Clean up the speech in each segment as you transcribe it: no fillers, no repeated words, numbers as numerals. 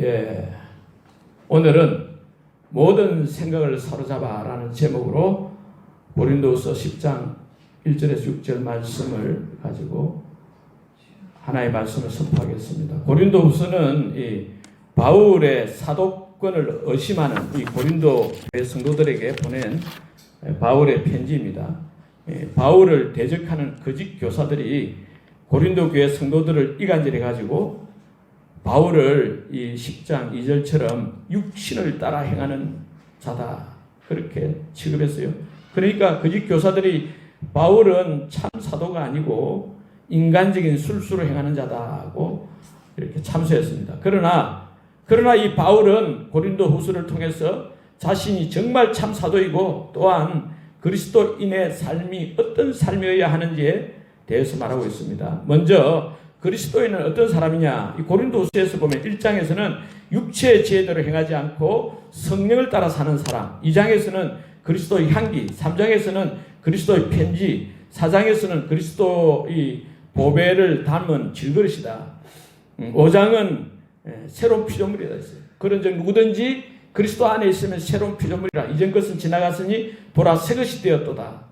예, 오늘은 모든 생각을 사로잡아라는 제목으로 고린도후서 10장 1절에서 6절 말씀을 가지고 하나의 말씀을 선포하겠습니다. 고린도후서는 이 바울의 사도권을 의심하는 이 고린도 교회 성도들에게 보낸 바울의 편지입니다. 바울을 대적하는 거짓 교사들이 고린도 교회 성도들을 이간질해 가지고 바울을 이 10장 2절처럼 육신을 따라 행하는 자다 그렇게 취급했어요. 그러니까 거짓 교사들이 바울은 참 사도가 아니고 인간적인 술수로 행하는 자다고 이렇게 참소했습니다. 그러나 이 바울은 고린도후서를 통해서 자신이 정말 참 사도이고 또한 그리스도인의 삶이 어떤 삶이어야 하는지에 대해서 말하고 있습니다. 먼저 그리스도인은 어떤 사람이냐? 이 고린도후서에서 보면 1장에서는 육체의 지혜대로 행하지 않고 성령을 따라 사는 사람, 2장에서는 그리스도의 향기, 3장에서는 그리스도의 편지, 4장에서는 그리스도의 보배를 담은 질그릇이다. 5장은 새로운 피조물이다 했어요. 그런즉 누구든지 그리스도 안에 있으면 새로운 피조물이라. 이전 것은 지나갔으니 보라 새 것이 되었도다.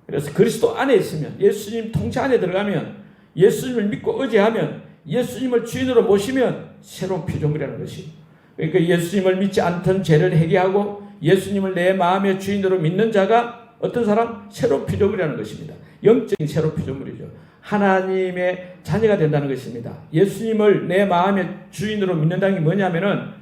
그래서 그리스도 안에 있으면, 예수님 통치 안에 들어가면, 예수님을 믿고 의지하면, 예수님을 주인으로 모시면 새로운 피조물이라는 것이. 그러니까 예수님을 믿지 않던 죄를 회개하고 예수님을 내 마음의 주인으로 믿는 자가 어떤 사람? 새로운 피조물이라는 것입니다. 영적인 새로운 피조물이죠. 하나님의 자녀가 된다는 것입니다. 예수님을 내 마음의 주인으로 믿는다는 게 뭐냐면은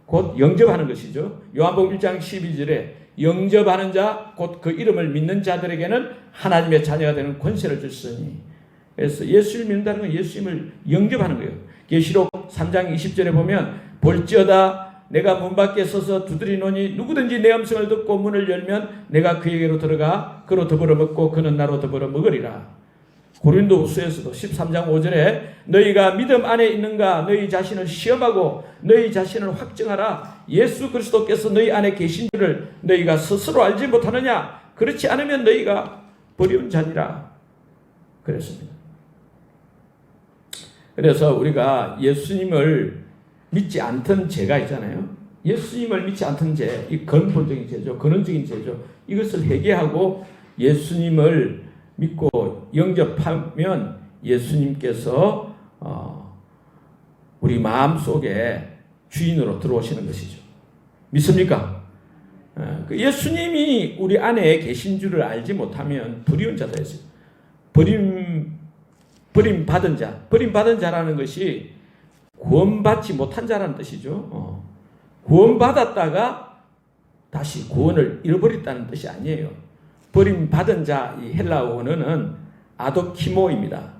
곧 영접하는 것이죠. 요한복음 1장 12절에 영접하는 자, 곧 그 이름을 믿는 자들에게는 하나님의 자녀가 되는 권세를 줬으니. 그래서 예수를 믿는다는 건 예수님을 영접하는 거예요. 계시록 3장 20절에 보면 볼지어다 내가 문 밖에 서서 두드리노니 누구든지 내 음성을 듣고 문을 열면 내가 그에게로 들어가 그로 더불어 먹고 그는 나로 더불어 먹으리라. 고린도후서에서도 13장 5절에 너희가 믿음 안에 있는가 너희 자신을 시험하고 너희 자신을 확증하라. 예수 그리스도께서 너희 안에 계신 줄을 너희가 스스로 알지 못하느냐. 그렇지 않으면 너희가 버리운 자니라 그랬습니다. 그래서 우리가 예수님을 믿지 않던 죄가 있잖아요. 예수님을 믿지 않던 죄, 이 근본적인 죄죠. 근원적인 죄죠. 이것을 회개하고 예수님을 믿고 영접하면 예수님께서 우리 마음속에 주인으로 들어오시는 것이죠. 믿습니까? 예수님이 우리 안에 계신 줄을 알지 못하면 버리운 자다 했어요. 버림받은 자. 버림받은 자라는 것이 구원받지 못한 자라는 뜻이죠. 구원받았다가 다시 구원을 잃어버렸다는 뜻이 아니에요. 버림받은 자, 이 헬라어 원어는 아도키모입니다.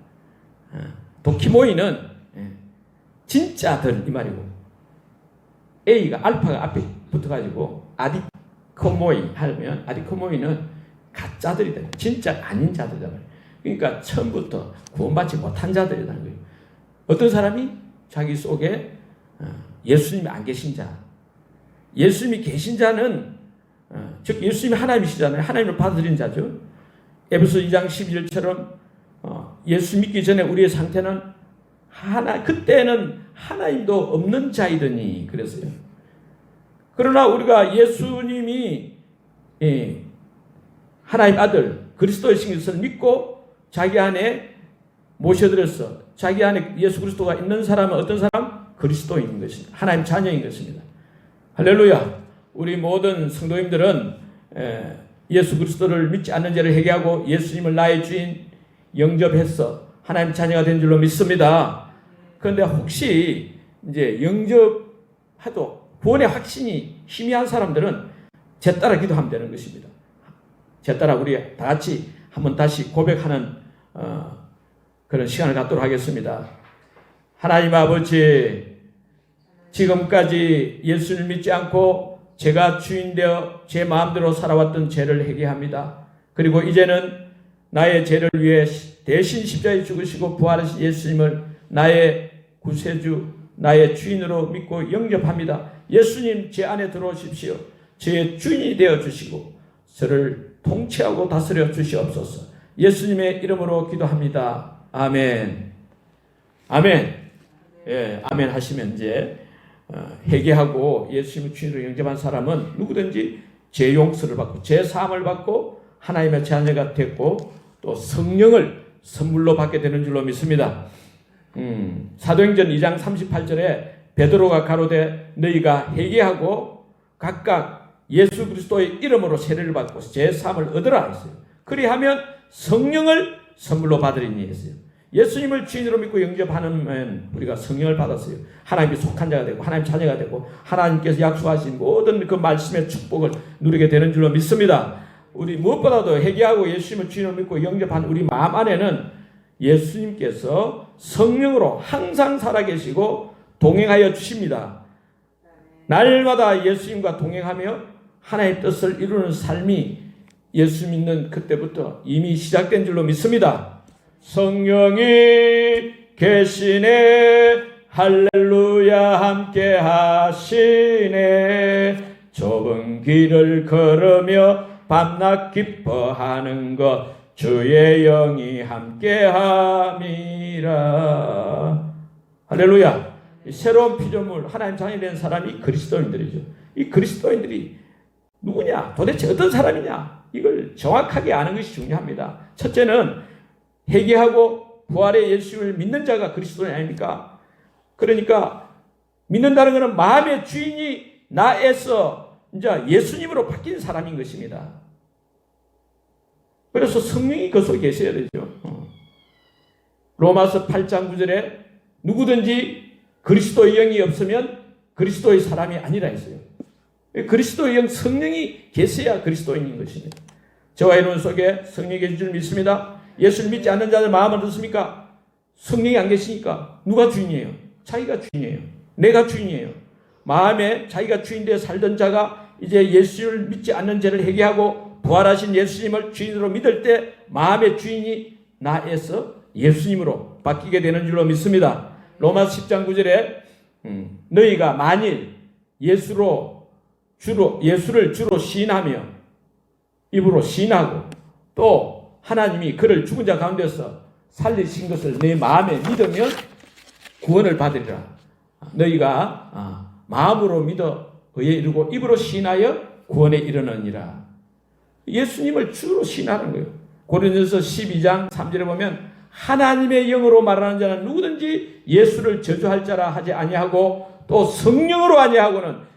도키모이는 진짜들 이 말이고 A가 알파가 앞에 붙어가지고 아디코모이 하면 아디코모이는 가짜들이다. 진짜 아닌 자들이다. 그러니까 처음부터 구원받지 못한 자들이라는 거예요. 어떤 사람이 자기 속에 예수님이 안 계신 자, 예수님이 계신 자는 즉 예수님이 하나님이시잖아요. 하나님을 받아들인 자죠. 에베소 2장 12절처럼 예수 믿기 전에 우리의 상태는 그때는 하나님도 없는 자이더니 그랬어요. 그러나 우리가 예수님이 하나님 아들 그리스도이신 것을 믿고 자기 안에 모셔들였어. 자기 안에 예수 그리스도가 있는 사람은 어떤 사람? 그리스도인 것입니다. 하나님 자녀인 것입니다. 할렐루야. 우리 모든 성도님들은 예수 그리스도를 믿지 않는 죄를 회개하고 예수님을 나의 주인 영접해서 하나님 자녀가 된 줄로 믿습니다. 그런데 혹시 이제 영접해도 구원의 확신이 희미한 사람들은 제 따라 기도하면 되는 것입니다. 제 따라 우리 다 같이 한번 다시 고백하는 그런 시간을 갖도록 하겠습니다. 하나님 아버지, 지금까지 예수를 믿지 않고 제가 주인되어 제 마음대로 살아왔던 죄를 회개합니다. 그리고 이제는 나의 죄를 위해 대신 십자가에 죽으시고 부활하신 예수님을 나의 구세주, 나의 주인으로 믿고 영접합니다. 예수님 제 안에 들어오십시오. 저의 주인이 되어주시고 저를 통치하고 다스려 주시옵소서. 예수님의 이름으로 기도합니다. 아멘. 아멘. 아멘 하시면 이제 회개하고 예수님을 주인으로 영접한 사람은 누구든지 죄 용서를 받고 죄 사함을 받고 하나님의 자녀가 됐고 또 성령을 선물로 받게 되는 줄로 믿습니다. 사도행전 2장 38절에 베드로가 가로되 너희가 회개하고 각각 예수 그리스도의 이름으로 세례를 받고 죄 사함을 얻으라 했어요. 그리하면 성령을 선물로 받으리니 했어요. 예수님을 주인으로 믿고 영접하는 우리가 성령을 받았어요. 하나님이 속한 자가 되고 하나님 자녀가 되고 하나님께서 약속하신 모든 그 말씀의 축복을 누리게 되는 줄로 믿습니다. 우리 무엇보다도 회개하고 예수님을 주인으로 믿고 영접한 우리 마음 안에는 예수님께서 성령으로 항상 살아계시고 동행하여 주십니다. 날마다 예수님과 동행하며 하나님의 뜻을 이루는 삶이 예수 믿는 그때부터 이미 시작된 줄로 믿습니다. 성령이 계시네 할렐루야 함께 하시네 좁은 길을 걸으며 밤낮 기뻐하는 것 주의 영이 함께 함이라. 할렐루야. 새로운 피조물 하나님 자녀 된 사람이 그리스도인들이죠. 이 그리스도인들이 누구냐? 도대체 어떤 사람이냐? 이걸 정확하게 아는 것이 중요합니다. 첫째는 회개하고 부활의 예수를 믿는 자가 그리스도인 아닙니까? 그러니까 믿는다는 것은 마음의 주인이 나에서 이제 예수님으로 바뀐 사람인 것입니다. 그래서 성령이 그 속에 계셔야 되죠. 로마서 8장 9절에 누구든지 그리스도의 영이 없으면 그리스도의 사람이 아니라 했어요. 그리스도의 영 성령이 계셔야 그리스도인인 것입니다. 저와 여러분 속에 성령이 계신 줄 믿습니다. 예수를 믿지 않는 자들 마음은 어떻습니까? 성령이 안 계시니까 누가 주인이에요? 자기가 주인이에요. 내가 주인이에요. 마음에 자기가 주인되어 살던 자가 이제 예수를 믿지 않는 죄를 회개하고 부활하신 예수님을 주인으로 믿을 때 마음의 주인이 나에서 예수님으로 바뀌게 되는 줄로 믿습니다. 로마서 10장 9절에 너희가 만일 예수를 주로 시인하며 입으로 시인하고 또 하나님이 그를 죽은 자 가운데서 살리신 것을 내 마음에 믿으면 구원을 받으리라. 너희가 마음으로 믿어 의에 이르고 입으로 시인하여 구원에 이르느니라. 예수님을 주로 시인하는 거예요. 고린도서 12장 3절에 보면 하나님의 영으로 말하는 자는 누구든지 예수를 저주할 자라 하지 아니하고 또 성령으로 아니하고는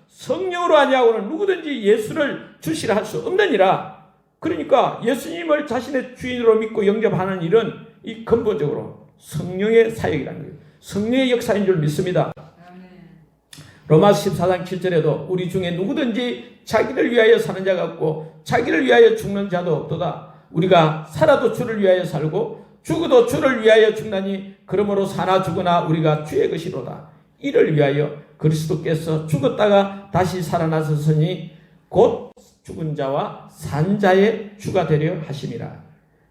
누구든지 예수를 주시라 할 수 없느니라. 그러니까 예수님을 자신의 주인으로 믿고 영접하는 일은 이 근본적으로 성령의 사역이라는 거예요. 성령의 역사인 줄 믿습니다. 로마서 14장 7절에도 우리 중에 누구든지 자기를 위하여 사는 자가 없고 자기를 위하여 죽는 자도 없도다. 우리가 살아도 주를 위하여 살고 죽어도 주를 위하여 죽나니 그러므로 사나 죽으나 우리가 주의 것이로다. 이를 위하여 그리스도께서 죽었다가 다시 살아나셨으니 곧 죽은 자와 산 자의 주가 되려 하심이라.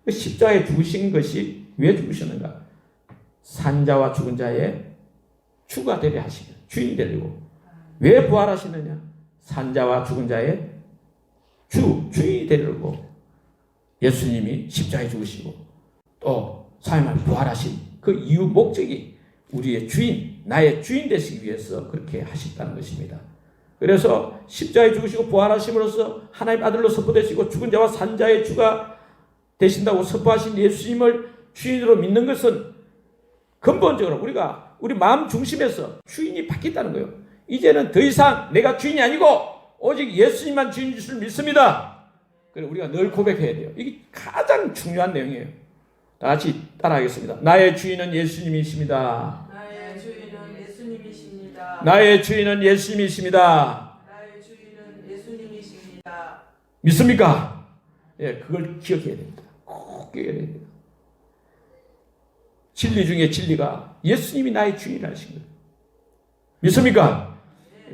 십자가에 죽으신 것이 왜 죽으셨는가? 산 자와 죽은 자의 주가 되려 하시며 주인이 되려고. 왜 부활하시느냐? 산 자와 죽은 자의 주인이 되려고 예수님이 십자가에 죽으시고 또 3일 만에 부활하신 그 이유 목적이 우리의 주인, 나의 주인 되시기 위해서 그렇게 하셨다는 것입니다. 그래서 십자가에 죽으시고 부활하심으로써 하나님 아들로 선포되시고 죽은 자와 산 자의 주가 되신다고 선포하신 예수님을 주인으로 믿는 것은 근본적으로 우리 마음 중심에서 주인이 바뀌었다는 거예요. 이제는 더 이상 내가 주인이 아니고 오직 예수님만 주인인 줄 믿습니다. 그래서 우리가 늘 고백해야 돼요. 이게 가장 중요한 내용이에요. 다 같이 따라하겠습니다. 나의 주인은 예수님이십니다. 나의 주인은 예수님이십니다. 나의 주인은 예수님이십니다. 나의 주인은 예수님이십니다. 믿습니까? 예, 그걸 기억해야 됩니다. 꼭 기억해야 됩니다. 진리 중에 진리가 예수님이 나의 주인이라신 거예요. 믿습니까?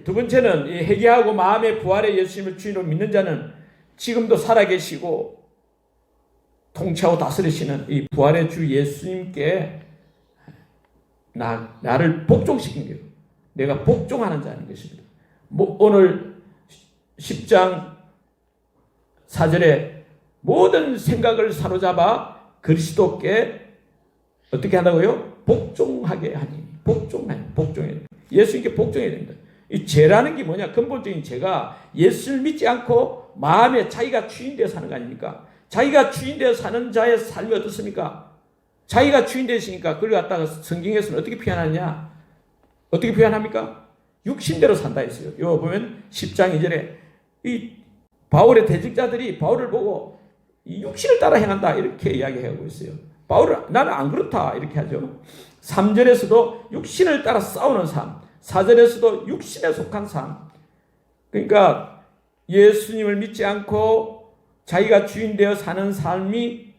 두 번째는 회개하고 마음의 부활의 예수님을 주인으로 믿는 자는 지금도 살아계시고 통치하고 다스리시는 이 부활의 주 예수님께 나를 복종시킨 거예요. 내가 복종하는 자인 것입니다. 오늘 10장 4절에 모든 생각을 사로잡아 그리스도께 어떻게 한다고요? 복종하게 하니. 복종해야 됩니다. 예수님께 복종해야 됩니다. 이 죄라는 게 뭐냐? 근본적인 죄가 예수를 믿지 않고 마음에 자기가 주인되어 사는 거 아닙니까? 자기가 주인되어 사는 자의 삶이 어떻습니까? 자기가 주인되시니까 그걸 갖다가 성경에서는 어떻게 표현하냐? 어떻게 표현합니까? 육신대로 산다 했어요. 이거 보면 10장 2절에 이 바울의 대적자들이 바울을 보고 이 육신을 따라 행한다 이렇게 이야기하고 있어요. 바울은 나는 안 그렇다 이렇게 하죠. 3절에서도 육신을 따라 싸우는 삶, 4절에서도 육신에 속한 삶. 그러니까 예수님을 믿지 않고 자기가 주인되어 사는 삶이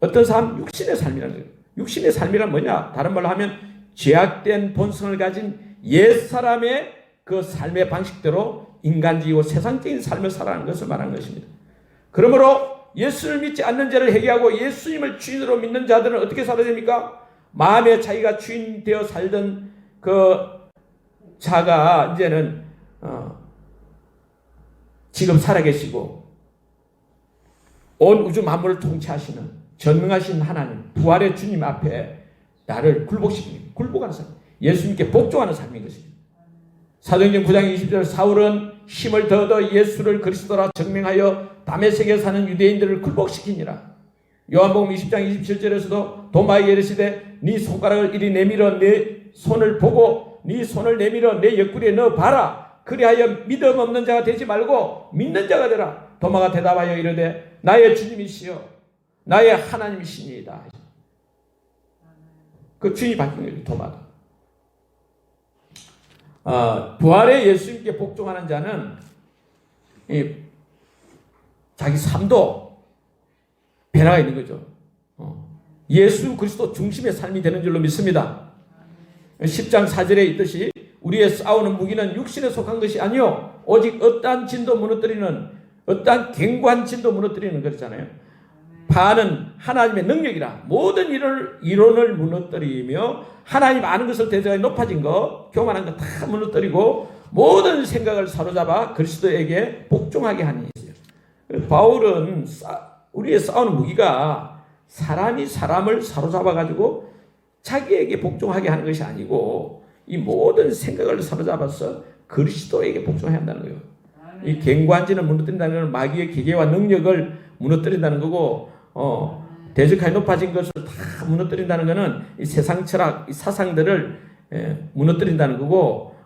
어떤 삶? 육신의 삶이라는 거예요. 육신의 삶이란 뭐냐? 다른 말로 하면 죄악된 본성을 가진 옛사람의 그 삶의 방식대로 인간적이고 세상적인 삶을 살아가는 것을 말하는 것입니다. 그러므로 예수를 믿지 않는 자를 회개하고 예수님을 주인으로 믿는 자들은 어떻게 살아야 됩니까? 마음에 자기가 주인 되어 살던 그 자가 이제는 지금 살아계시고 온 우주 만물을 통치하시는 전능하신 하나님, 부활의 주님 앞에 나를 굴복하는 삶, 예수님께 복종하는 삶인 것입니다. 사도행전 9장 20절 사울은 힘을 더 얻어 예수를 그리스도라 증명하여 다메섹에 사는 유대인들을 굴복시키니라. 요한복음 20장 27절에서도 도마에게 이르시되 네 손가락을 이리 내밀어 내 손을 보고 네 손을 내밀어 내 옆구리에 넣어 봐라. 그리하여 믿음 없는 자가 되지 말고 믿는 자가 되라. 도마가 대답하여 이르되 나의 주님이시여 나의 하나님이시니이다. 그 주인이 바뀐 거예요. 도마가. 부활의 예수님께 복종하는 자는 자기 삶도 변화가 있는 거죠. 예수 그리스도 중심의 삶이 되는 줄로 믿습니다. 10장 4절에 있듯이 우리의 싸우는 무기는 육신에 속한 것이 아니요 오직 어떠한 진도 무너뜨리는 어떠한 견고한 진도 무너뜨리는 거잖아요. 파는 하나님의 능력이라 모든 이론을 무너뜨리며 하나님 아는 것을 대적하여 높아진 것 교만한 것 다 무너뜨리고 모든 생각을 사로잡아 그리스도에게 복종하게 하는 것이에요. 바울은 우리의 싸우는 무기가 사람이 사람을 사로잡아 가지고 자기에게 복종하게 하는 것이 아니고 이 모든 생각을 사로잡아서 그리스도에게 복종해야 한다는 거예요. 이 견고한지는 무너뜨린다는 것은 마귀의 기계와 능력을 무너뜨린다는 거고 대적하여 높아진 것을 다 무너뜨린다는 것은 이 세상 철학, 이 사상들을 무너뜨린다는 거고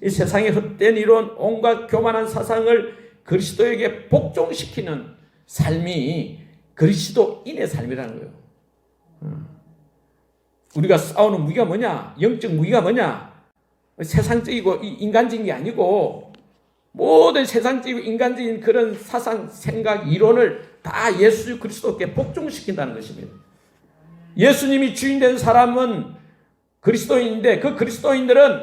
이 세상의 헛된 이론, 온갖 교만한 사상을 그리스도에게 복종시키는 삶이 그리스도인의 삶이라는 거예요. 우리가 싸우는 무기가 뭐냐? 영적 무기가 뭐냐? 세상적이고 인간적인 게 아니고 모든 세상적이고 인간적인 그런 사상, 생각, 이론을 다 예수 그리스도께 복종시킨다는 것입니다. 예수님이 주인된 사람은 그리스도인인데 그 그리스도인들은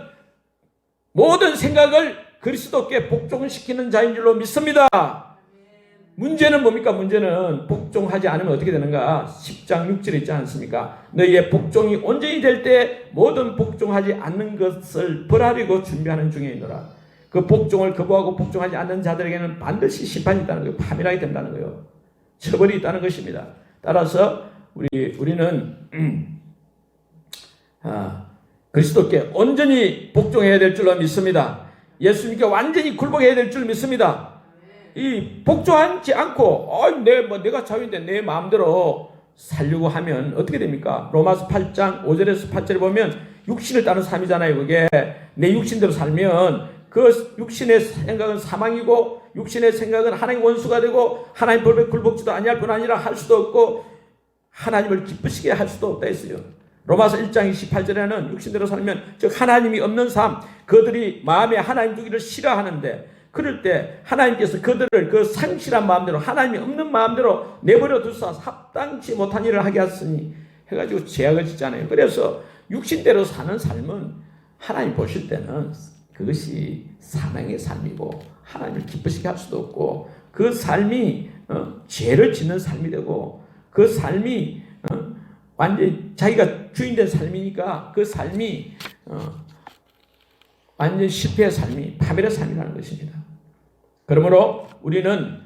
모든 생각을 그리스도께 복종시키는 자인 줄로 믿습니다. 문제는 뭡니까? 문제는 복종하지 않으면 어떻게 되는가? 10장 6절에 있지 않습니까? 너희의 복종이 온전히 될 때 모든 복종하지 않는 것을 벌하려고 준비하는 중에 있노라. 그 복종을 거부하고 복종하지 않는 자들에게는 반드시 심판이 있다는 거예요. 파멸하게 된다는 거예요. 처벌이 있다는 것입니다. 따라서 우리는 그리스도께 온전히 복종해야 될 줄로 믿습니다. 예수님께 완전히 굴복해야 될 줄 믿습니다. 이 복종하지 않고 내가 자유인데 내 마음대로 살려고 하면 어떻게 됩니까? 로마서 8장 5절에서 8절에 보면 육신을 따른 삶이잖아요. 그게 내 육신대로 살면 그 육신의 생각은 사망이고 육신의 생각은 하나님의 원수가 되고 하나님 법에 굴복지도 아니할 뿐 아니라 할 수도 없고 하나님을 기쁘시게 할 수도 없다 했어요. 로마서 1장 28절에는 육신대로 살면 즉 하나님이 없는 삶, 그들이 마음에 하나님 두기를 싫어하는데 그럴 때 하나님께서 그들을 그 상실한 마음대로 하나님이 없는 마음대로 내버려 두사 합당치 못한 일을 하게 하시니 해가지고 죄악을 짓잖아요. 그래서 육신대로 사는 삶은 하나님 보실 때는 그것이 사망의 삶이고 하나님을 기쁘시게 할 수도 없고 그 삶이 죄를 짓는 삶이 되고 그 삶이 완전히 자기가 주인된 삶이니까 그 삶이 완전 실패의 삶이 파멸의 삶이라는 것입니다. 그러므로 우리는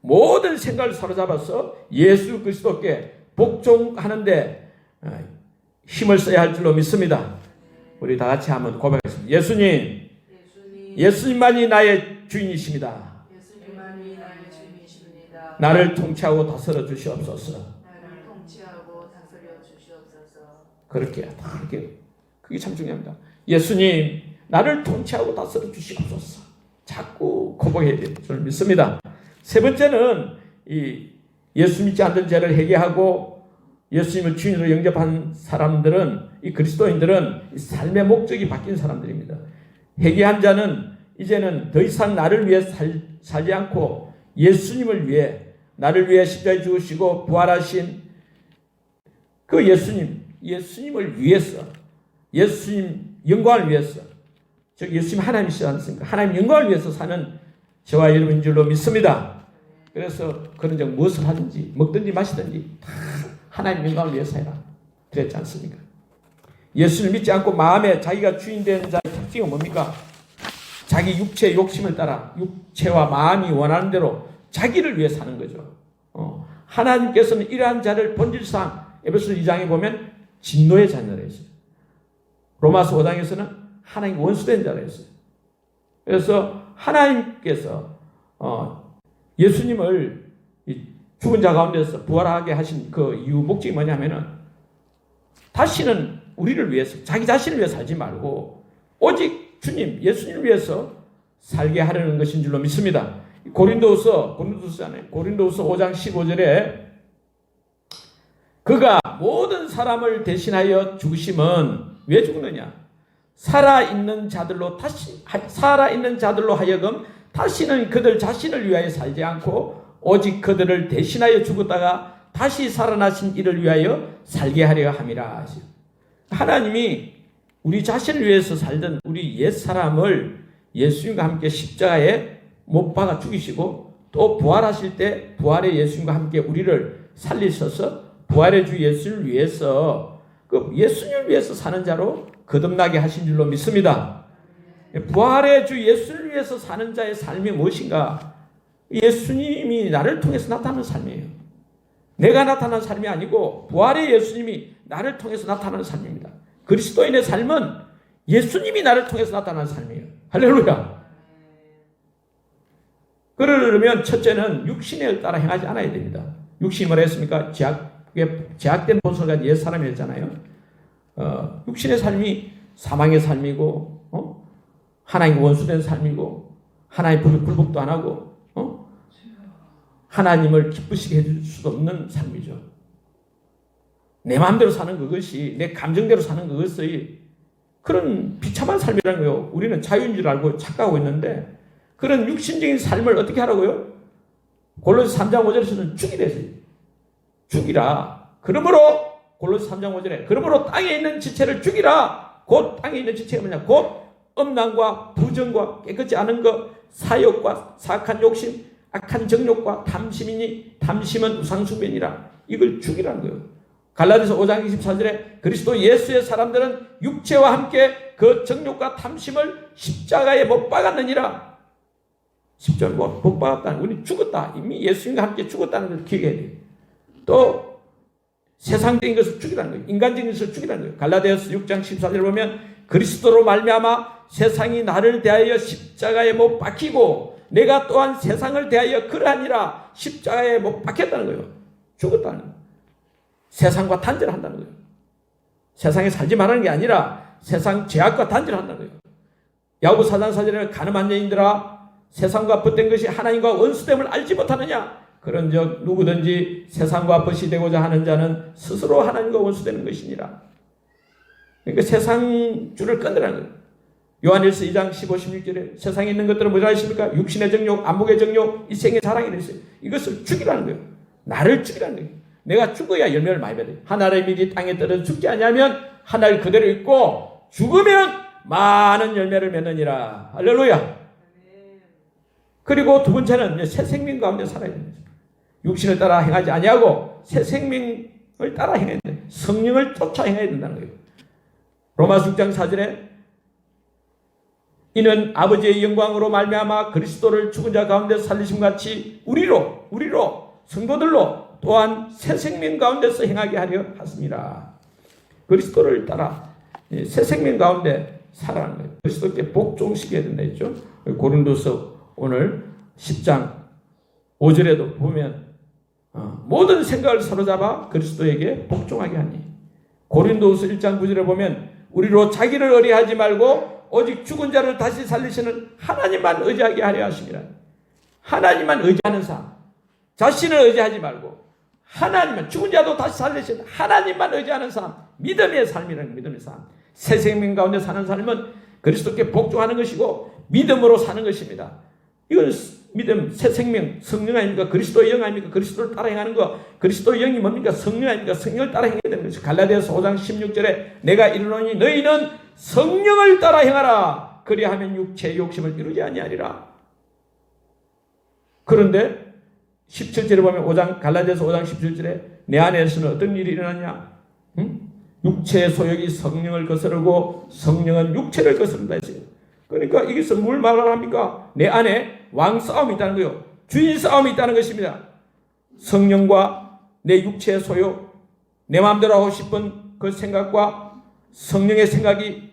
모든 생각을 사로잡아서 예수 그리스도께 복종하는데 힘을 써야 할 줄로 믿습니다. 우리 다 같이 한번 고백하겠습니다. 예수님, 예수님, 예수님만이 나의 주인이십니다. 예수님만이 나의 주님이십니다. 나를 통치하고 다스려 주시옵소서. 나를 통치하고 다스려 주시옵소서. 그렇게 그게 참 중요합니다. 예수님, 나를 통치하고 다스려 주시옵소서. 자꾸 고백해야 될 줄 믿습니다. 세 번째는 이 예수 믿지 않는 죄를 회개하고 예수님을 주인으로 영접한 사람들은, 이 그리스도인들은 이 삶의 목적이 바뀐 사람들입니다. 회개한 자는 이제는 더 이상 나를 위해 살지 않고 예수님을 위해, 나를 위해 십자가에 죽으시고 부활하신 그 예수님을 위해서, 예수님 영광을 위해서, 즉 예수님 하나님이시지 않습니까? 하나님 영광을 위해서 사는 저와 여러분인 줄로 믿습니다. 그래서 그런 적 무엇을 하든지 먹든지 마시든지 다 하나님 영광을 위해서 해라 그랬지 않습니까? 예수를 믿지 않고 마음에 자기가 주인 되는 자의 특징은 뭡니까? 자기 육체의 욕심을 따라 육체와 마음이 원하는 대로 자기를 위해 사는 거죠. 하나님께서는 이러한 자를 본질상 에베소 2장에 보면 진노의 자녀라 했어요. 로마서 5장에서는 하나님 원수된 자라 했어요. 그래서 하나님께서 예수님을 죽은 자 가운데서 부활하게 하신 그 이유 목적이 뭐냐면은 다시는 우리를 위해서, 자기 자신을 위해 살지 말고 오직 주님 예수님을 위해서 살게 하려는 것인 줄로 믿습니다. 고린도후서 5장 15절에 그가 모든 사람을 대신하여 죽으심은 왜 죽느냐? 살아있는 자들로 하여금 다시는 그들 자신을 위하여 살지 않고 오직 그들을 대신하여 죽었다가 다시 살아나신 이를 위하여 살게 하려 함이라. 하나님이 우리 자신을 위해서 살던 우리 옛사람을 예수님과 함께 십자가에 못 박아 죽이시고 또 부활하실 때 부활의 예수님과 함께 우리를 살리셔서 부활의 주 예수를 위해서, 그 예수님을 위해서 사는 자로 거듭나게 하신 줄로 믿습니다. 부활의 주 예수를 위해서 사는 자의 삶이 무엇인가? 예수님이 나를 통해서 나타나는 삶이에요. 내가 나타나는 삶이 아니고 부활의 예수님이 나를 통해서 나타나는 삶입니다. 그리스도인의 삶은 예수님이 나를 통해서 나타나는 삶이에요. 할렐루야. 그러려면 첫째는 육신에 따라 행하지 않아야 됩니다. 육신이 뭐라 했습니까? 제약된 본성을 가진 옛사람이었잖아요. 육신의 삶이 사망의 삶이고, 하나님과 원수된 삶이고, 하나님 불복도 안 하고, 하나님을 기쁘시게 해줄 수도 없는 삶이죠. 내 마음대로 사는 그것이, 내 감정대로 사는 그것이 그런 비참한 삶이라는 거예요. 우리는 자유인 줄 알고 착각하고 있는데 그런 육신적인 삶을 어떻게 하라고요? 골로새 3장 5절에서는 죽이래요. 죽이라. 그러므로 골로새 3장 5절에 그러므로 땅에 있는 지체를 죽이라. 곧 땅에 있는 지체가 뭐냐? 곧 음란과 부정과 깨끗지 않은 것, 사욕과 사악한 욕심, 악한 정욕과 탐심이니 탐심은 우상숭배니라. 이걸 죽이라는 거예요. 갈라디아서 5장 24절에 그리스도 예수의 사람들은 육체와 함께 그 정욕과 탐심을 십자가에 못 박았느니라. 십자가에 못 박았다는, 우리 죽었다. 이미 예수님과 함께 죽었다는 걸 기억해야 돼요. 또 세상적인 것을 죽이라는 거예요. 인간적인 것을 죽이라는 거예요. 갈라디아서 6장 14절에 보면 그리스도로 말미암아 세상이 나를 대하여 십자가에 못 박히고 내가 또한 세상을 대하여 그러하니라. 십자가에 못 박혔다는 거예요. 죽었다는 거예요. 세상과 단절을 한다는 거예요. 세상에 살지 말라는 게 아니라 세상 죄악과 단절을 한다는 거예요. 야고보 4장 4절에 가늠한 여인들아 세상과 벗된 것이 하나님과 원수됨을 알지 못하느냐. 그런즉 누구든지 세상과 벗이 되고자 하는 자는 스스로 하나님과 원수되는 것이니라. 그러니까 세상 줄을 끊으라는 거예요. 요한일서 2장 15, 16절에 세상에 있는 것들은 뭐라 했습니까? 육신의 정욕, 안목의 정욕, 이생의 자랑이라 했어요. 이것을 죽이라는 거예요. 나를 죽이라는 거예요. 내가 죽어야 열매를 많이 받아요. 하나의 밀이 땅에 떨어져 죽지 않으면 하나를 그대로 있고 죽으면 많은 열매를 맺느니라. 할렐루야. 그리고 두 번째는 새 생명 가운데 살아야 됩니다. 육신을 따라 행하지 아니하고 새 생명을 따라 행해야 돼. 성령을 쫓아 행해야 된다는 거예요. 로마서 6장 4절에 이는 아버지의 영광으로 말미암아 그리스도를 죽은 자 가운데 살리심 같이 우리로 성도들로 또한 새 생명 가운데서 행하게 하려 하십니다. 그리스도를 따라 새 생명 가운데 살아가는 거예요. 그리스도께 복종시켜야 된다 했죠. 고린도서 오늘 10장 5절에도 보면 모든 생각을 사로잡아 그리스도에게 복종하게 하니, 고린도서 1장 9절에 보면 우리로 자기를 의뢰하지 말고 오직 죽은 자를 다시 살리시는 하나님만 의지하게 하려 하심이라. 하나님만 의지하는 삶, 자신을 의지하지 말고 하나님만, 죽은 자도 다시 살리시는 하나님만 의지하는 삶, 믿음의 삶이라는, 믿음의 삶. 새 생명 가운데 사는 삶은 그리스도께 복종하는 것이고 믿음으로 사는 것입니다. 이건 믿음, 새 생명, 성령 아닙니까? 그리스도의 영 아닙니까? 그리스도를 따라 행하는 거. 그리스도의 영이 뭡니까? 성령 아닙니까? 성령을 따라 행해야 되는 것이죠. 갈라디아서 5장 16절에 내가 이르노니 너희는 성령을 따라 행하라. 그리하면 육체의 욕심을 이루지 아니하리라. 그런데 17절에 보면 갈라디아서 5장 17절에 내 안에서는 어떤 일이 일어나냐? 육체의 소욕이 성령을 거스르고 성령은 육체를 거스른다 했어요. 그러니까 여기서 뭘 말을 합니까? 내 안에 왕싸움이 있다는 거예요. 주인 싸움이 있다는 것입니다. 성령과 내 육체의 소욕, 내 마음대로 하고 싶은 그 생각과 성령의 생각이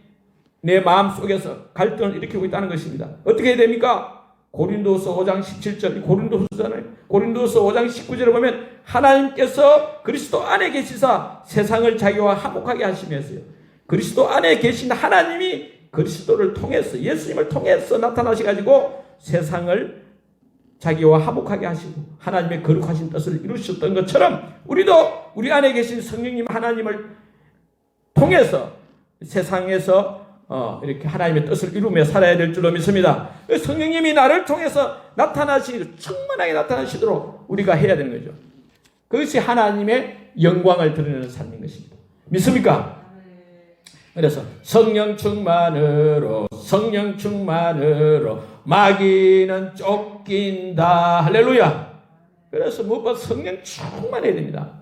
내 마음 속에서 갈등을 일으키고 있다는 것입니다. 어떻게 해야 됩니까? 고린도서 5장 17절, 고린도서잖아요. 고린도서 5장 19절에 보면 하나님께서 그리스도 안에 계시사 세상을 자기와 화목하게 하시면서요. 그리스도 안에 계신 하나님이 그리스도를 통해서, 예수님을 통해서 나타나셔가지고 세상을 자기와 화목하게 하시고 하나님의 거룩하신 뜻을 이루셨던 것처럼 우리도 우리 안에 계신 성령님 하나님을 통해서 세상에서 이렇게 하나님의 뜻을 이루며 살아야 될 줄로 믿습니다. 성령님이 나를 통해서 충만하게 나타나시도록 우리가 해야 되는 거죠. 그것이 하나님의 영광을 드러내는 삶인 것입니다. 믿습니까? 그래서 성령 충만으로 마귀는 쫓긴다. 할렐루야. 그래서 무엇보다 성령 충만해야 됩니다.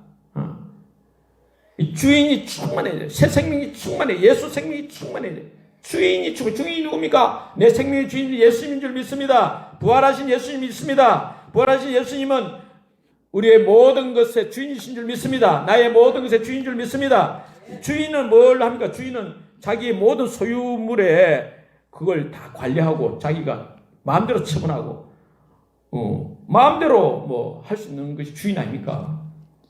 이 주인이 충만해야 돼요. 새 생명이 충만해. 예수 생명이 충만해야 돼요. 주인이 누굽니까? 내 생명의 주인이 예수님인 줄 믿습니다. 부활하신 예수님 믿습니다. 부활하신 예수님은 우리의 모든 것의 주인이신 줄 믿습니다. 나의 모든 것의 주인인 줄 믿습니다. 주인은 뭘 합니까? 주인은 자기의 모든 소유물에 그걸 다 관리하고 자기가 마음대로 처분하고 마음대로 뭐 할 수 있는 것이 주인 아닙니까?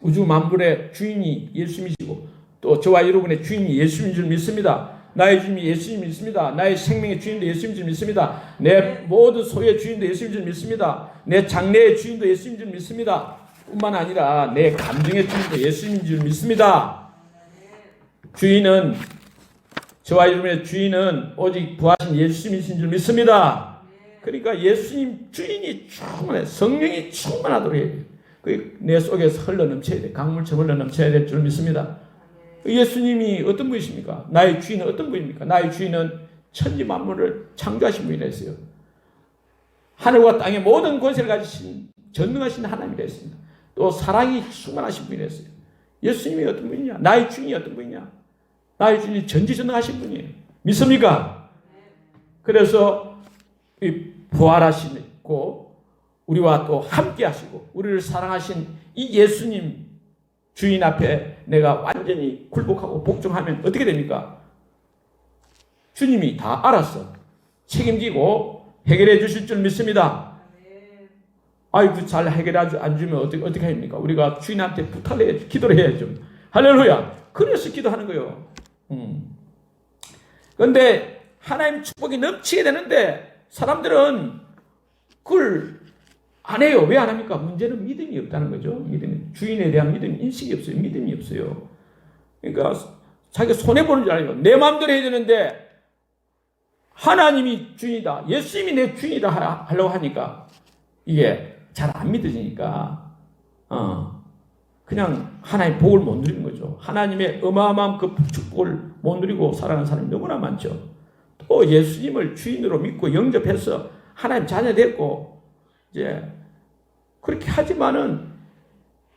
우주 만물의 주인이 예수님이시고 또 저와 여러분의 주인이 예수님인 줄 믿습니다. 나의 주인이 예수님 믿습니다. 나의 생명의 주인도 예수님인 줄 믿습니다. 내 모든 소유의 주인도 예수님인 줄 믿습니다. 내 장래의 주인도 예수님인 줄 믿습니다. 뿐만 아니라 내 감정의 주인도 예수님인 줄 믿습니다. 주인은, 저와 여러분의 주인은 오직 부하신 예수님이신 줄 믿습니다. 그러니까 예수님 주인이 충만해, 성령이 충만하도록 해야 돼요. 내 속에서 흘러넘쳐야 돼. 강물처럼 흘러넘쳐야 될 줄 믿습니다. 예수님이 어떤 분이십니까? 나의 주인은 어떤 분입니까? 나의 주인은 천지 만물을 창조하신 분이라 했어요. 하늘과 땅의 모든 권세를 가지신 전능하신 하나님이라 했습니다. 또 사랑이 충만하신 분이라 했어요. 예수님이 어떤 분이냐? 나의 주인이 어떤 분이냐? 나의 주인이 전지전능하신 분이에요. 믿습니까? 그래서 이 부활하시고 우리와 또 함께 하시고 우리를 사랑하신 이 예수님 주인 앞에 내가 완전히 굴복하고 복종하면 어떻게 됩니까? 주님이 다 알아서 책임지고 해결해 주실 줄 믿습니다. 아이고 잘 해결해 안 주면 어떻게 합니까? 우리가 주인한테 부탁을 해야죠. 기도를 해야죠. 할렐루야. 그래서 기도하는 거예요. 그런데 하나님 축복이 넘치게 되는데 사람들은 그걸 안 해요. 왜 안 합니까? 문제는 믿음이 없다는 거죠. 주인에 대한 믿음이, 인식이 없어요. 믿음이 없어요. 그러니까 자기가 손해보는 줄 알아요. 내 마음대로 해야 되는데 하나님이 주인이다, 예수님이 내 주인이다 하려고 하니까 이게 잘 안 믿어지니까 그냥 하나님의 복을 못 누리는 거죠. 하나님의 어마어마한 그 축복을 못 누리고 살아가는 사람이 너무나 많죠. 또 예수님을 주인으로 믿고 영접해서 하나님 자녀 됐고 이제 그렇게 하지만은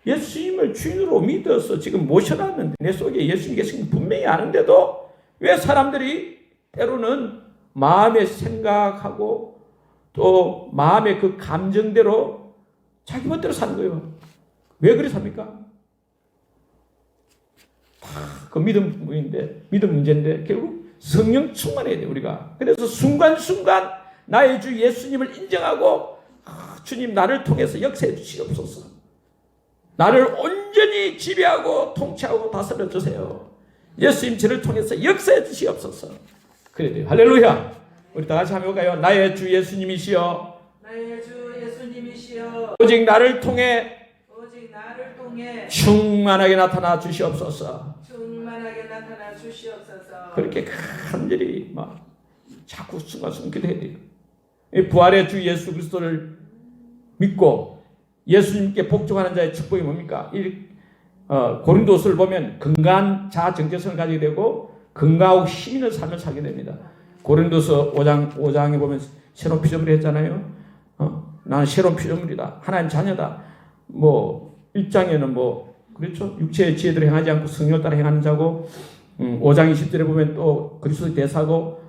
예수님을 주인으로 믿어서 지금 모셔놨는데 내 속에 예수님 계신 거 분명히 아는데도 왜 사람들이 때로는 마음의 생각하고 또 마음의 그 감정대로 자기 멋대로 사는 거예요. 왜 그래 삽니까? 다 그 믿음 문제인데 결국 성령 충만해야 돼 우리가. 그래서 순간순간 나의 주 예수님을 인정하고 주님 나를 통해서 역사해 주시옵소서. 나를 온전히 지배하고 통치하고 다스려 주세요. 예수님 저를 통해서 역사해 주시옵소서. 그래야 돼요. 할렐루야. 우리 다 같이 한번 볼까요? 나의 주 예수님이시여. 나의 주 예수님이시여. 오직 나를 통해 충만하게 나타나 주시옵소서. 충만하게 나타나 주시옵소서. 그렇게 간절히 막 자꾸 순간순간 기도해야 돼요. 이 부활의 주 예수 그리스도를 믿고 예수님께 복종하는 자의 축복이 뭡니까? 고린도서를 보면 건강한 자아 정체성을 가지게 되고 건강하고 힘 있는 삶을 살게 됩니다. 고린도서 5장에 보면 새로운 피조물이 했잖아요. 나는 새로운 피조물이다. 하나님 자녀다. 1장에는 그렇죠? 육체의 지혜대로 행하지 않고 성령을 따라 행하는 자고 5장 20절에 보면 또 그리스도의 대사고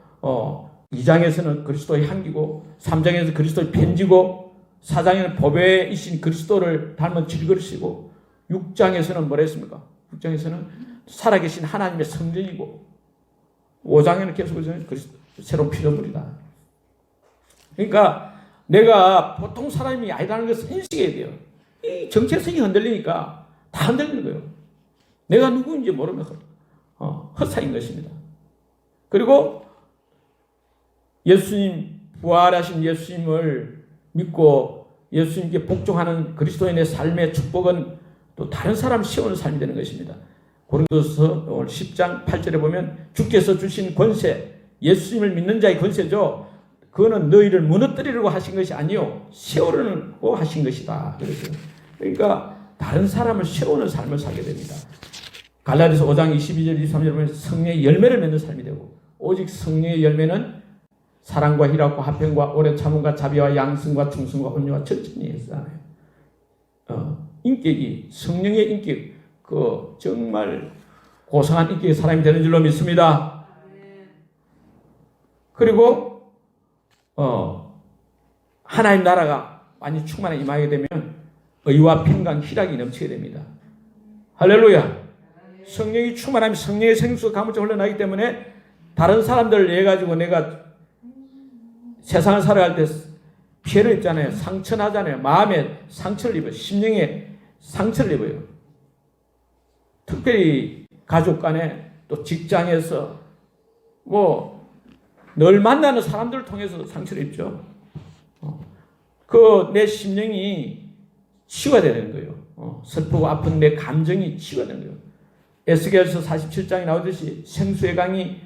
2장에서는 그리스도의 향기고 3장에서 그리스도의 편지고 4장에는 법에 있신 그리스도를 닮은 질그릇이고 6장에서는 뭐라 했습니까? 6장에서는 살아계신 하나님의 성전이고 5장에는 계속 그리스도 새로운 피조물이다. 그러니까 내가 보통 사람이 아니라는 것을 인식해야 돼요. 이 정체성이 흔들리니까 다 흔들리는 거예요. 내가 누구인지 모르면 헛사인 것입니다. 그리고 예수님 부활하신 예수님을 믿고 예수님께 복종하는 그리스도인의 삶의 축복은 또 다른 사람 세우는 삶이 되는 것입니다. 고린도서 10장 8절에 보면 주께서 주신 권세, 예수님을 믿는 자의 권세죠. 그거는 너희를 무너뜨리려고 하신 것이 아니요 세우려고 하신 것이다. 그러니까 다른 사람을 세우는 삶을 살게 됩니다. 갈라디아서 5장 22절 23절 보면 성령의 열매를 맺는 삶이 되고 오직 성령의 열매는 사랑과 희락과 화평과 오래 참음과 자비와 양승과 충성과 온유와 절제니 있잖아요. 인격이 성령의 인격 정말 고상한 인격의 사람이 되는 줄로 믿습니다. 그리고 하나님 나라가 많이 충만하게 임하게 되면 의와 평강 희락이 넘치게 됩니다. 할렐루야. 성령이 충만하면 성령의 생수가 가물처럼 흘러나기 때문에 다른 사람들을 위해 가지고 내가 세상을 살아갈 때 피해를 입잖아요. 상처 나잖아요. 마음에 상처를 입어요. 심령에 상처를 입어요. 특별히 가족 간에 또 직장에서 늘 만나는 사람들을 통해서 상처를 입죠. 내 심령이 치유가 되는 거예요. 슬프고 아픈 내 감정이 치유가 되는 거예요. 에스겔서 47장에 나오듯이 생수의 강이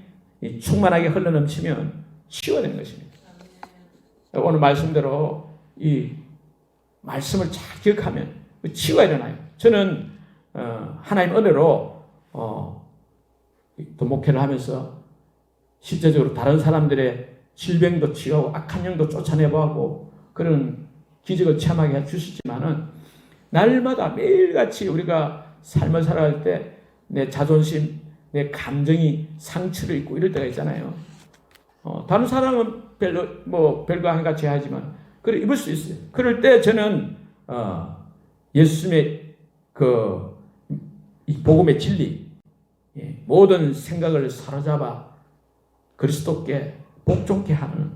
충만하게 흘러넘치면 치유가 되는 것입니다. 오늘 말씀대로 이 말씀을 잘 기억하면 치유가 일어나요. 저는 하나님 은혜로 또 목회를 하면서 실제적으로 다른 사람들의 질병도 치유하고 악한 영도 쫓아내보고 그런 기적을 체험하게 해주시지만은 날마다 매일같이 우리가 삶을 살아갈 때 내 자존심, 내 감정이 상처를 입고 이럴 때가 있잖아요. 다른 사람은 별거 안 같이 하지만 그래 입을 수 있어요. 그럴 때 저는 예수님의 이 복음의 진리, 모든 생각을 사로잡아 그리스도께 복종케 하는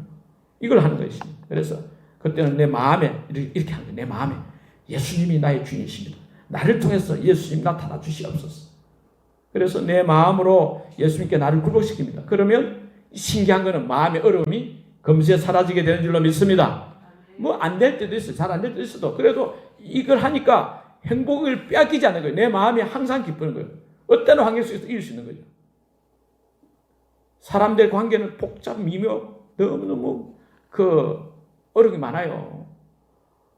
이걸 하는 것입니다. 그래서 그때는 내 마음에 이렇게 하는 거예요. 내 마음에 예수님이 나의 주인이십니다. 나를 통해서 예수님 나타나 주시옵소서. 그래서 내 마음으로 예수님께 나를 굴복시킵니다. 그러면 신기한 거는 마음의 어려움이 금세 사라지게 되는 줄로 믿습니다. 안 될 때도 있어요. 잘 안 될 때도 있어도 그래도 이걸 하니까 행복을 빼앗기지 않는 거예요. 내 마음이 항상 기쁘는 거예요. 어떤 환경 속에서 이길 수 있는 거죠. 사람들 관계는 복잡, 미묘, 너무너무 어려움이 많아요.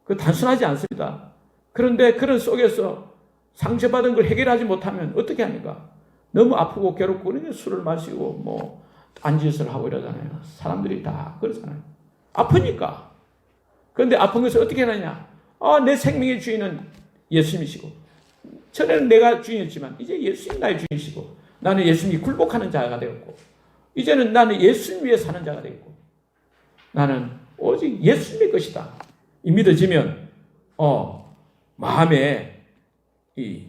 단순하지 않습니다. 그런데 그런 속에서 상처받은 걸 해결하지 못하면 어떻게 합니까? 너무 아프고 괴롭고 그러니 술을 마시고 안짓을 하고 이러잖아요. 사람들이 다 그러잖아요. 아프니까. 그런데 아픈 것을 어떻게 하느냐? 내 생명의 주인은 예수님이시고 전에는 내가 주인이었지만 이제 예수님 나의 주인이시고 나는 예수님이 굴복하는 자가 되었고 이제는 나는 예수님 위해 사는 자가 되었고 나는 오직 예수님의 것이다. 이 믿어지면 마음에 이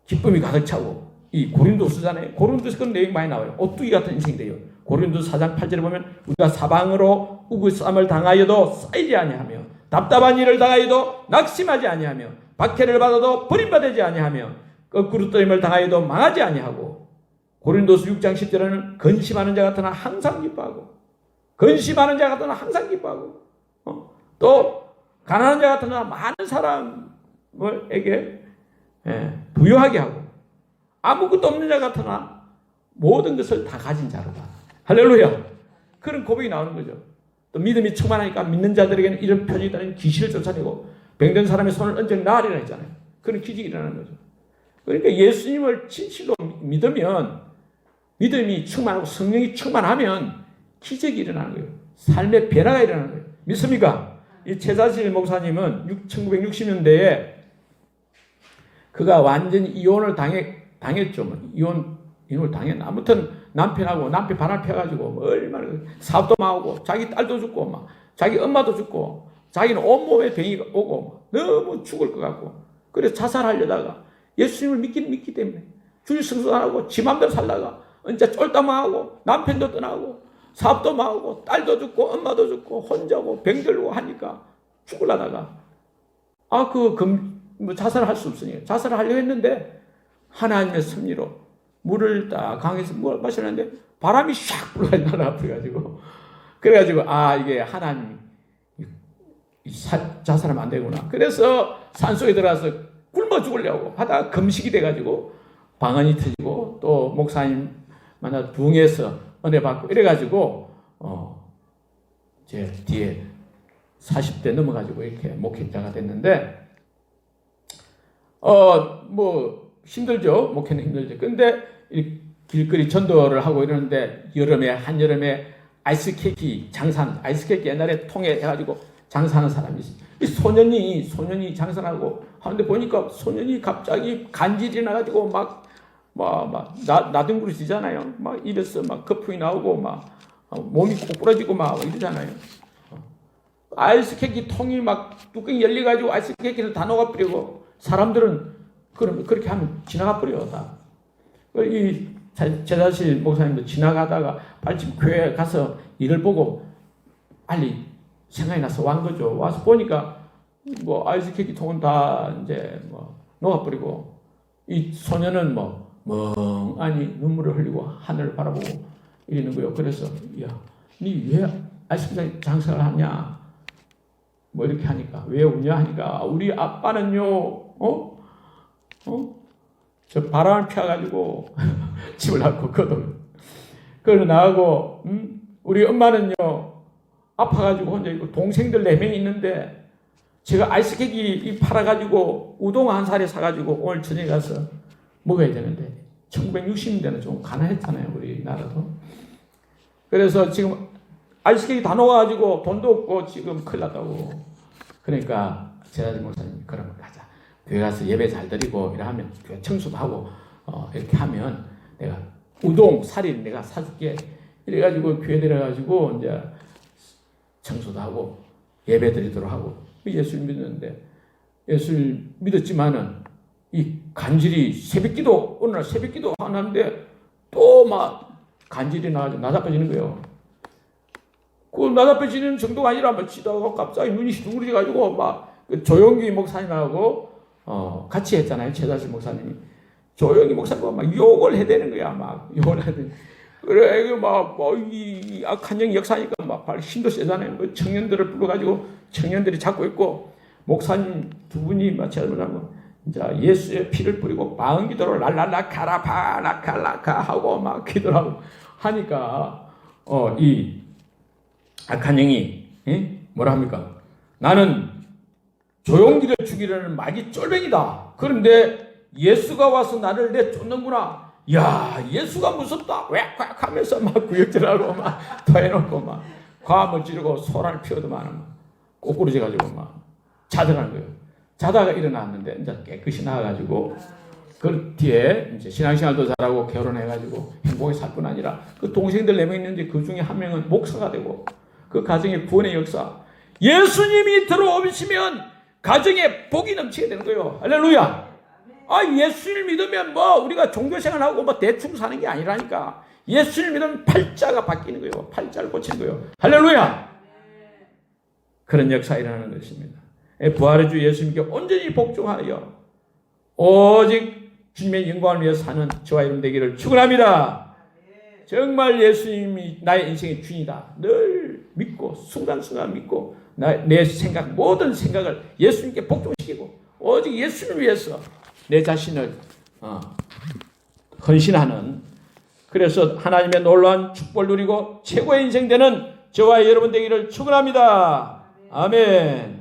기쁨이 가득 차고 이 고린도서잖아요. 고린도서 그런 내용이 많이 나와요. 오뚜기 같은 인생이 돼요. 고린도서 4장 8절에 보면 우리가 사방으로 우구쌈을 당하여도 쌓이지 아니하며 답답한 일을 당하여도 낙심하지 아니하며 박해를 받아도 버림받지 아니하며 거꾸로 떠임을 당하여도 망하지 아니하고 고린도서 6장 10절에는 근심하는 자 같으나 항상 기뻐하고 근심하는 자 같으나 항상 기뻐하고 또 가난한 자 같으나 많은 사람에게 부유하게 하고 아무것도 없는 자 같으나 모든 것을 다 가진 자로다. 할렐루야. 그런 고백이 나오는 거죠. 또 믿음이 충만하니까 믿는 자들에게는 이런 편이 있다는 기시를 쫓아내고 병든 사람의 손을 얹어 나으리라 했잖아요. 그런 기적이 일어나는 거죠. 그러니까 예수님을 진실로 믿으면 믿음이 충만하고 성령이 충만하면 기적이 일어나는 거예요. 삶의 변화가 일어나는 거예요. 믿습니까? 이 최자실 목사님은 1960년대에 그가 완전히 이혼을 당했죠. 이혼을 당했나. 아무튼 남편 바람 펴가지고 얼마나 사업도 망하고 자기 딸도 죽고 막 자기 엄마도 죽고 자기는 온몸에 병이 오고 너무 죽을 것 같고 그래서 자살하려다가 예수님을 믿기 때문에 주일 성수 안 하고 지 맘대로 살다가 진짜 쫄딱 망하고 남편도 떠나고 사업도 망하고 딸도 죽고 엄마도 죽고 혼자고 병들고 하니까 죽으려다가 자살을 할 수 없으니까 자살을 하려고 했는데 하나님의 섭리로 물을 딱 강에서 물 마시는데 바람이 샥 불어가지고 날아가가지고 그래가지고 이게 하나님 자살하면 안 되구나. 그래서 산속에 들어가서 굶어 죽으려고 하다가 금식이 돼가지고 방언이 터지고 또 목사님 만나 부흥해서 은혜 받고 이래가지고 제 뒤에 40대 넘어가지고 이렇게 목회자가 됐는데 뭐 힘들죠. 목회는 힘들죠. 근데 길거리 전도를 하고 이러는데 한여름에 아이스케이크 옛날에 통에 해가지고 장사하는 사람이 있어요. 이 소년이 장사하고 하는데 보니까 소년이 갑자기 간질이 나가지고 막 나등부르지잖아요. 막 입에서 막 거품이 나오고 막 몸이 꼭 부러지고 막 이러잖아요. 아이스케이크 통이 막 뚜껑이 열려가지고 아이스케이크를 다 녹아버리고 사람들은 그렇게 하면 지나가 버려 다. 이 제자실 목사님도 지나가다가 발집 교회에 가서 일을 보고 빨리 생각이 나서 완 거죠. 와서 보니까 뭐 아이스케이크 통은 다 이제 뭐 녹아버리고 이 소녀는 뭐 멍하니 눈물을 흘리고 하늘을 바라보고 이러는 거예요. 그래서 니 왜 아이스크림 장사를 하냐? 뭐 이렇게 하니까 왜 우냐 하니까 우리 아빠는요 저 바람을 펴가지고 집을 나갔거든. 그걸 나가고 우리 엄마는요 아파가지고 혼자 있고 동생들 4명이 있는데 제가 아이스케이크 팔아가지고 우동 한 사리 사가지고 오늘 저녁에 가서 먹어야 되는데 1960년대는 좀 가난했잖아요 우리나라도. 그래서 지금 아이스케이크 다 녹아가지고 돈도 없고 지금 큰일 났다고. 그러니까 제자들 목사님 그러면 가자. 교회 가서 예배 잘 드리고 이러면 교회 청소도 하고 이렇게 하면 내가 우동 사리를 내가 사줄게. 이래가지고 교회 데려가지고 이제 청소도 하고 예배 드리도록 하고 예수를 믿었는데 예수를 믿었지만은 이 간질이 오늘 날 새벽기도 하는데 또 막 간질이 나가지고 나자빠지는 거예요. 그 나자빠지는 정도가 아니라 막 치다가 갑자기 눈이 둥그러져가지고 막 그 조용기 목사님하고 같이 했잖아요. 최다실 목사님이 조용기 목사님과 막 욕을 해대는 거야. 막 욕을 해대는. 그래 이게 이 악한 영이 역사니까 막 힘도 세잖아요. 그 청년들을 불러가지고 청년들이 잡고 있고 목사님 두 분이 막 제자들하고 이제 예수의 피를 뿌리고 마음 기도를 랄랄라 카라파 라칼라카 하고 막 기도하고 하니까 이 악한 영이 뭐라 합니까? 나는 조용기를 죽이려는 마귀 쫄뱅이다. 그런데 예수가 와서 나를 내쫓는구나. 야 예수가 무섭다. 왜 하면서 막 구역질하고 막 토해놓고 막 과음을 지르고 소란을 피우더만 꼬꾸러져가지고 막 자더라는 거예요. 자다가 일어났는데 이제 깨끗이 나와가지고 그 뒤에 이제 신앙생활도 잘하고 결혼해가지고 행복하게 살 뿐 아니라 그 동생들 4명 있는데 그 중에 한 명은 목사가 되고 그 가정의 구원의 역사. 예수님이 들어오시면 가정에 복이 넘치게 되는 거예요. 할렐루야. 예수를 믿으면 뭐 우리가 종교생활하고 뭐 대충 사는 게 아니라니까. 예수를 믿으면 팔자가 바뀌는 거예요. 팔자를 고치는 거예요. 할렐루야. 그런 역사가 일어나는 것입니다. 부활의 주 예수님께 온전히 복종하여 오직 주님의 영광을 위해 사는 저와 여러분 되기를 축원합니다. 정말 예수님이 나의 인생의 주인이다. 늘 믿고 순간순간 믿고 내 생각 모든 생각을 예수님께 복종시키고 오직 예수를 위해서 내 자신을 헌신하는, 그래서 하나님의 놀라운 축복을 누리고 최고의 인생 되는 저와 여러분 되기를 축원합니다. 아멘.